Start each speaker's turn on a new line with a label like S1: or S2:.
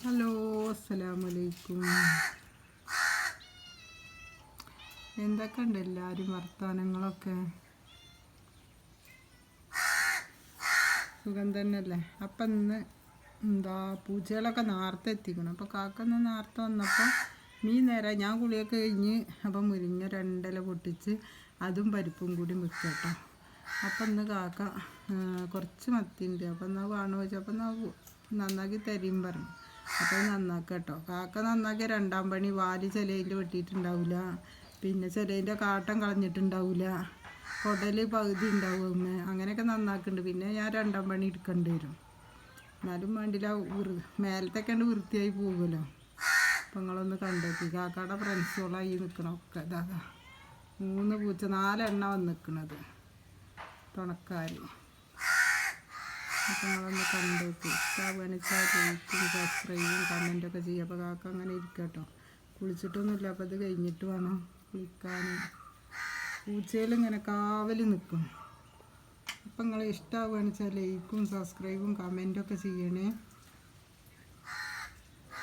S1: Hello, അസ്സലാമലൈക്കും. എന്തൊക്കെ ഉണ്ട് എല്ലാവരും വർത്തമാനങ്ങളൊക്കെ? സുഖം തന്നെയല്ലേ? അപ്പം ഇന്ന് പൂച്ചകളൊക്കെ നേരത്തെ എത്തിക്കണം. അപ്പോൾ കാക്കൊന്ന് നേരത്തെ വന്നപ്പോൾ മീൻ നേരം ഞാൻ കുളിയൊക്കെ കഴിഞ്ഞ് അപ്പം മുരിങ്ങ രണ്ടില പൊട്ടിച്ച് അതും പരിപ്പും കൂടി വെക്കട്ടോ. അപ്പം ഇന്ന് കാക്ക കുറച്ച് മത്തിയുണ്ട്. അപ്പം എന്നാൽ വേണമെന്ന് വെച്ചപ്പോൾ നന്നാക്കി തരും പറഞ്ഞു. അപ്പോൾ നന്നാക്കുക കേട്ടോ. കാക്ക നന്നാക്കിയ രണ്ടാം പണി വാല് ചിലതിൻ്റെ വെട്ടിയിട്ടുണ്ടാവില്ല, പിന്നെ ചിലതിൻ്റെ കാട്ടം കളഞ്ഞിട്ടുണ്ടാവില്ല, കുടൽ പകുതി ഉണ്ടാവും, അങ്ങനെയൊക്കെ നന്നാക്കുന്നുണ്ട്. പിന്നെ ഞാൻ രണ്ടാം പണി എടുക്കേണ്ടി വരും. എന്നാലും വേണ്ടില്ല, മേലത്തൊക്കെ ഉണ്ട് വൃത്തിയായി പോകുമല്ലോ. അപ്പം നിങ്ങളൊന്ന് കണ്ടെത്തി കാക്കയുടെ ഫ്രണ്ട്സുകളായി നിൽക്കണമൊക്കെ ഇതാ 3 പൂച്ച 4 വന്ന് നിൽക്കണത് തുണക്കാർ. അപ്പം നിങ്ങളൊന്ന് കണ്ടേക്ക്. ഇഷ്ടമാവുകയെന്ന് വെച്ചാൽ ലൈക്കും സബ്സ്ക്രൈബും കമൻറ്റൊക്കെ ചെയ്യുക. അപ്പോൾ കാക്ക അങ്ങനെ ഇരിക്കുക കേട്ടോ. കുളിച്ചിട്ടൊന്നുമില്ല. അപ്പോൾ ഇത് കഴിഞ്ഞിട്ട് വേണം കുളിക്കാൻ. പൂച്ചയിലിങ്ങനെ കാവൽ നിൽക്കും. അപ്പം നിങ്ങൾ ഇഷ്ടമാവുകയെന്ന് വെച്ചാൽ ലൈക്കും സബ്സ്ക്രൈബും കമൻറ്റൊക്കെ ചെയ്യണേ.